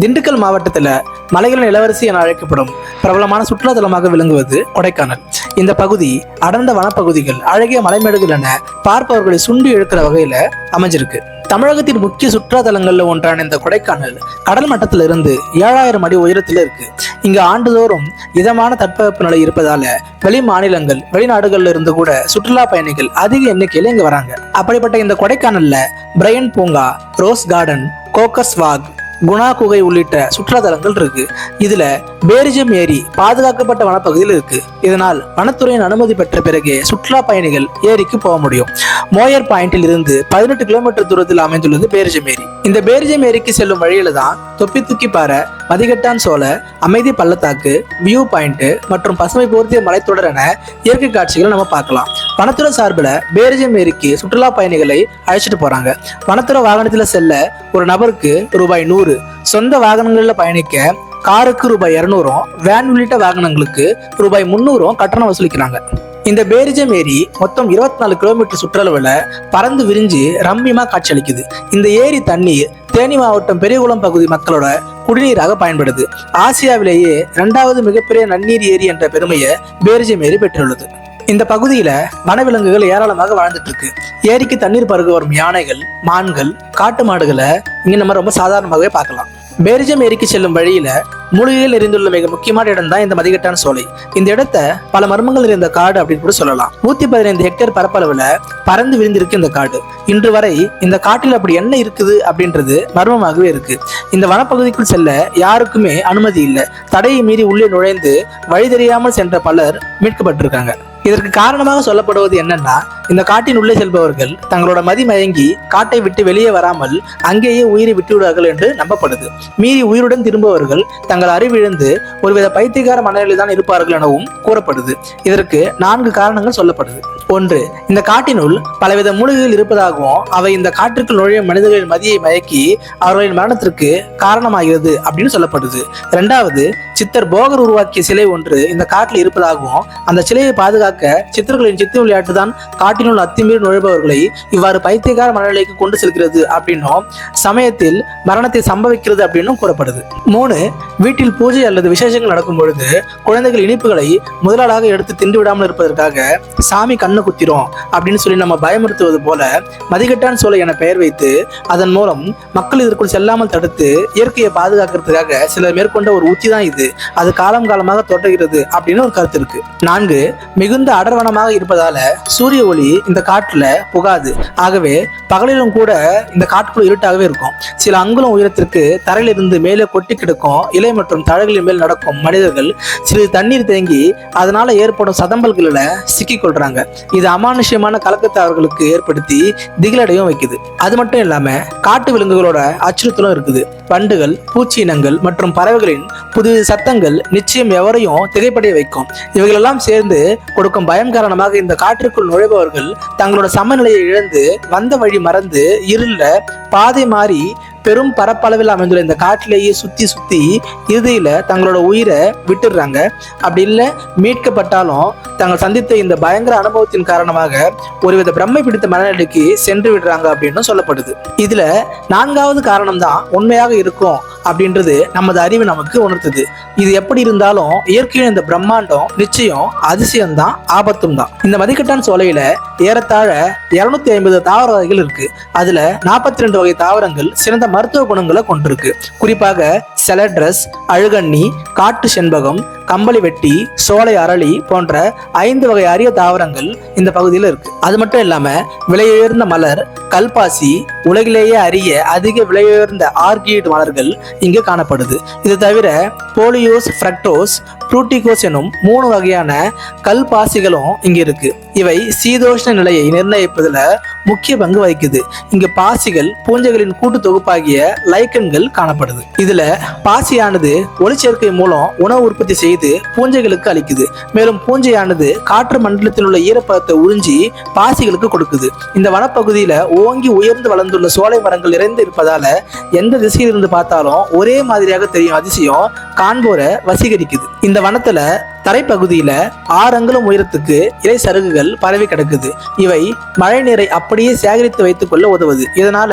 திண்டுக்கல் மாவட்டத்தில் மலைகளின் இளவரசி என அழைக்கப்படும் பிரபலமான சுற்றுலாத்தலமாக விளங்குவது கொடைக்கானல். இந்த பகுதி அடர்ந்த வனப்பகுதிகள், அழகிய மலைமேடுகள் என பார்ப்பவர்களை சுண்டி இழுக்கிற வகையில அமைஞ்சிருக்கு. தமிழகத்தின் முக்கிய சுற்றுலா தலங்கள்ல ஒன்றான இந்த கொடைக்கானல் கடல் மட்டத்திலிருந்து 7000 அடி உயரத்துல இருக்கு. இங்க ஆண்டுதோறும் இதமான தட்பவெப்ப நிலை இருப்பதால வெளி மாநிலங்கள், வெளிநாடுகள்ல இருந்து கூட சுற்றுலா பயணிகள் அதிக எண்ணிக்கையில இங்க வராங்க. அப்படிப்பட்ட இந்த கொடைக்கானல்ல பிரையன் பூங்கா, rose garden, Coaker's walk, Guna குகை உள்ளிட்ட சுற்றுலா தலங்கள் இருக்கு. இதுல பேரிஜம் ஏரி பாதுகாக்கப்பட்ட வனப்பகுதியில் இருக்கு. இதனால் வனத்துறையின் அனுமதி பெற்ற பிறகு சுற்றுலா பயணிகள் ஏரிக்கு போக முடியும். மோயர் பாயிண்டில் இருந்து 18 கிலோமீட்டர் தூரத்தில் அமைந்துள்ளது பேரிஜம் ஏரி. இந்த பேரிஜம் ஏரிக்கு செல்லும் வழியில தான் தொப்பி துக்கி பாறை, மதிகட்டான் சோலை, அமைதி பள்ளத்தாக்கு, வியூ பாயிண்ட் மற்றும் பசுமை போர்த்திய மலைத்தொடர் என இயற்கை காட்சிகளை நம்ம பார்க்கலாம். வனத்துறை சார்பில் பேரிஜம் ஏரிக்கு சுற்றுலா பயணிகளை அழைச்சிட்டு போறாங்க. வனத்துறை வாகனத்தில் செல்ல ஒரு நபருக்கு ரூபாய் 100, சொந்த வாகனங்களில் பயணிக்க காருக்கு ரூபாய் 200, வேன் உள்ளிட்ட வாகனங்களுக்கு ரூபாய் 300 கட்டணம் வசூலிக்கிறாங்க. இந்த பேரிஜம் ஏரி மொத்தம் 24 கிலோமீட்டர் சுற்றளவுல பறந்து விரிஞ்சு ரம்மியமா காட்சியளிக்குது. இந்த ஏரி தண்ணீர் தேனி மாவட்டம் பெரியகுளம் பகுதி மக்களோட குடிநீராக பயன்படுது. ஆசியாவிலேயே 2வது மிகப்பெரிய நன்னீர் ஏரி என்ற பெருமையை பேரிஜம் ஏரி பெற்றுள்ளது. இந்த பகுதியில வனவிலங்குகள் ஏராளமாக வாழ்ந்துட்டு இருக்கு. ஏரிக்கு தண்ணீர் பருக வரும் யானைகள், மான்கள், காட்டு மாடுகளை இங்க நம்ம ரொம்ப சாதாரணமாகவே பார்க்கலாம். பேரிஜம் ஏரிக்கு செல்லும் வழியில மூலிகையில் நிறைந்துள்ள மிக முக்கியமான இடம் தான் இந்த மதிகட்டான் சோலை. இந்த இடத்த பல மர்மங்கள் நிறைந்த காடு அப்படின்னு கூட சொல்லலாம். 115 ஹெக்டேர் பரப்பளவுல பறந்து விரிந்திருக்கு இந்த காடு. இன்று வரை இந்த காட்டில் அப்படி என்ன இருக்குது அப்படின்றது மர்மமாகவே இருக்கு. இந்த வனப்பகுதிக்குள் செல்ல யாருக்குமே அனுமதி இல்லை. தடையை மீறி உள்ளே நுழைந்து வழி தெரியாமல் சென்ற பலர் மீட்கப்பட்டிருக்காங்க. இதற்கு காரணமாக சொல்லப்படுவது என்னன்னா, இந்த காட்டின் உள்ளே செல்பவர்கள் தங்களோட மதி மயங்கி காட்டை விட்டு வெளியே வராமல் அங்கேயே உயிரை விட்டுவிடுவார்கள் என்று நம்பப்படுது. மீறி உயிருடன் திரும்புபவர்கள் தங்கள் அறிவிழந்து ஒருவித பைத்தியகார மனநிலை தான் இருப்பார்கள் எனவும் கூறப்படுது. இதற்கு 4 காரணங்கள் சொல்லப்படுது. 1. இந்த காட்டினுள் பலவித மூலிகைகள் இருப்பதாகவும் அவை இந்த காட்டிற்குள் நுழையும் மனிதர்களின் மதியை மயக்கி அவர்களின் மரணத்திற்கு காரணமாகிறது அப்படின்னு சொல்லப்படுது. 2. சித்தர் போகர் உருவாக்கிய சிலை ஒன்று இந்த காட்டில் இருப்பதாகவும் அந்த சிலையை பாதுகாக்க சித்தர்களின் சித்து விளையாட்டு தான் காட்டினுள் அத்துமீறி நுழைபவர்களை இவ்வாறு பைத்தியகார மனநிலைக்கு கொண்டு செல்கிறது அப்படின்னும் சமயத்தில் மரணத்தை சம்பவிக்கிறது அப்படின்னும் கூறப்படுது. 3. வீட்டில் பூஜை அல்லது விசேஷங்கள் நடக்கும் பொழுது குழந்தைகள் இனிப்புகளை முதலாளாக எடுத்து தின்று விடாமல் இருப்பதற்காக சாமி கண்ணு குத்திரும் அப்படின்னு சொல்லி நம்ம பயமுறுத்துவது போல மதிகட்டான் சோலை என பெயர் வைத்து அதன் மூலம் மக்கள் இதற்குள் செல்லாமல் தடுத்து இயற்கையை பாதுகாக்கிறதுக்காக சிலர் மேற்கொண்ட ஒரு உத்தி தான் இது. அது காலம் காலமாக தொடர்கிறது அப்படின்னு ஒரு கருத்து இருக்கு. 4. மிகுந்த அடர்வனமாக இருப்பதால சூரிய ஒளி இந்த காட்டுல புகாது. ஆகவே பகலிலும் கூட இந்த காட்டுக்குள்ள இருட்டாகவே இருக்கும். சில அங்குலம் உயரத்திற்கு தரையிலிருந்து மேலே கொட்டி கிடக்கும் இலை மற்றும் தழைகளின் மேல் நடக்கும் மனிதர்கள் சிறிது தண்ணீர் தேங்கி அதனால ஏற்படும் சதம்பல்களில் சிக்கிக் கொள்றாங்க. இது அமானுஷ்யமான கலக்கத்தை அவர்களுக்கு ஏற்படுத்தி திகிலடையும் வைக்குது. அது மட்டும் இல்லாம காட்டு விலங்குகளோட அச்சுறுத்தலும் இருக்குது. வண்டுகள், பூச்சி இனங்கள் மற்றும் பறவைகளின் புது சத்தங்கள் நிச்சயம் எவரையும் திகைப்படைய வைக்கும். இவைகளெல்லாம் சேர்ந்து கொடுக்கும் பயம் காரணமாக இந்த காட்டிற்குள் நுழைபவர்கள் தங்களோட சமநிலையை இழந்து வந்த வழி மறந்து இருள பாதை மாறி பெரும் பரப்பளவில் அமைந்துள்ள இந்த காட்டிலேயே சுத்தி இறுதியில தங்களோட உயிரை விட்டுடுறாங்க. அப்படி இல்லை மீட்கப்பட்டாலும் தாங்கள் சந்தித்த இந்த பயங்கர அனுபவத்தின் காரணமாக ஒருவித பிரம்மை பிடித்த மனநிலைக்கு சென்று விடுறாங்க அப்படின்னு சொல்லப்படுது. இதுல 4வது காரணம் தான் உண்மையாக இருக்கும் அப்படின்றது நமது அறிவு நமக்கு உணர்த்துது. இது எப்படி இருந்தாலும் இயற்கையின் இந்த பிரம்மாண்டம் நிச்சயம் அதிசயம் தான், ஆபத்தும் தான். இந்த மதிகட்டான் சோலையில ஏறத்தாழ 250 தாவர வகைகள் இருக்கு. அதுல 42 வகை தாவரங்கள் சிறந்த மருத்துவ குணங்களை கொண்டிருக்கு. குறிப்பாக செலட்ரஸ், அழுகண்ணி, காட்டு செண்பகம், கம்பளி வெட்டி, சோலை அரளி போன்ற 5 வகை அரிய தாவரங்கள் இந்த பகுதியில் இருக்கு. அது மட்டும் இல்லாம விலையுயர்ந்த மலர் கல்பாசி, உலகிலேயே அரிய அதிக விலையுயர்ந்த ஆர்கிட் மலர்கள் இங்கு காணப்படுது. இது தவிர போலியோஸ், ஃப்ரக்டோஸ், ப்ரூட்டிகோஸ் எனும் 3 வகையான கல்பாசிகளும் இங்க இருக்கு. இவை சீதோஷ்ண நிலையை நிர்ணயிப்பதுல முக்கிய பங்கு வகிக்குது. இங்கு பாசிகள் பூஞ்சைகளின் கூட்டு தொகுப்பாகிய லைக்கன்கள் காணப்படுது. இதுல பாசியானது ஒளிச்சேர்க்கை மூலம் உணவு உற்பத்தி செய்து பூஞ்சைகளுக்கு அளிக்குது. மேலும் பூஞ்சையானது காற்று மண்டலத்தில் உள்ள ஈரப்பதத்தை உறிஞ்சி பாசிகளுக்கு கொடுக்குது. இந்த வனப்பகுதியில ஓங்கி உயர்ந்து வளர்ந்துள்ள சோலை மரங்கள் நிறைந்து இருப்பதால எந்த திசையில் இருந்து பார்த்தாலும் ஒரே மாதிரியாக தெரியும் அதிசயம் காண்போரை வசீகரிக்குது. இந்த வனத்துல தரைப்பகுதியில 6 அங்குலம் உயரத்துக்கு இலை சருகுகள் பரவி கிடக்குது. இவை மழை நீரை அப்படியே சேகரித்து வைத்துக் கொள்ள உதவுது. இதனால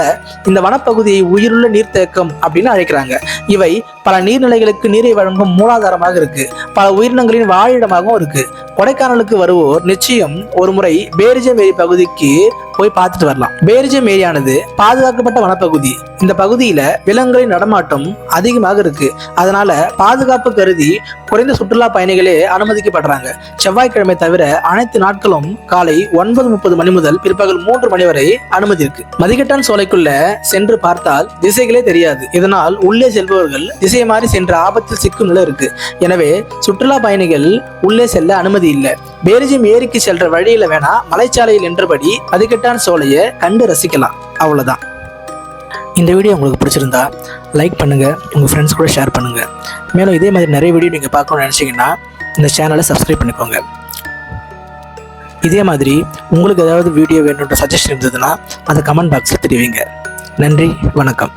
இந்த வனப்பகுதியை உயிருள்ள நீர்த்தேக்கம் அப்படின்னு அழைக்கிறாங்க. இவை பல நீர்நிலைகளுக்கு நீரை வழங்கும் மூலாதாரமாக இருக்கு. பல உயிரினங்களின் வாழிடமாகவும் இருக்கு. கொடைக்கானலுக்கு வருவோர் நிச்சயம் ஒரு முறை பேரிஜம் ஏரி பகுதிக்கு போய் பார்த்துட்டு வரலாம். பேரிஜம் ஏரியானது பாதுகாக்கப்பட்ட வனப்பகுதி. இந்த பகுதியில விலங்குகளின் நடமாட்டம் அதிகமாக இருக்கு. அதனால பாதுகாப்பு கருதி குறைந்த சுற்றுலா பயணிகளே அனுமதிக்கப்படுறாங்க. செவ்வாய்க்கிழமை தவிர அனைத்து நாட்களும் காலை 9:30 மணி முதல் பிற்பகல் 3 மணி வரை அனுமதி இருக்கு. மதிகட்டான் சோலைக்குள்ள சென்று பார்த்தால் திசைகளே தெரியாது. இதனால் உள்ளே செல்பவர்கள் திசை மாறி சென்ற ஆபத்தில் சிக்கும் நிலை இருக்கு. எனவே சுற்றுலா பயணிகள் உள்ளே செல்ல அனுமதி இல்லை. பேரிஜம் ஏரிக்கு செல்ற வழியில வேணா மலைச்சாலையில் நின்றபடி மதிகட்டான் சோலையை கண்டு ரசிக்கலாம். அவ்வளவுதான். இந்த வீடியோ உங்களுக்கு பிடிச்சிருந்தா லைக் பண்ணுங்க, உங்க ஃப்ரெண்ட்ஸ் கூட ஷேர் பண்ணுங்க. மேலும் இதே மாதிரி நிறைய வீடியோ நீங்க பார்க்கணும்னு நினைச்சீங்கன்னா இந்த சேனலை சப்ஸ்கிரைப் பண்ணிக்கோங்க. இதே மாதிரி உங்களுக்கு ஏதாவது வீடியோ வேணுன்ற சஜஷன் இருந்ததுன்னா அதை கமெண்ட் பாக்ஸில் தெரிவிங்க. நன்றி, வணக்கம்.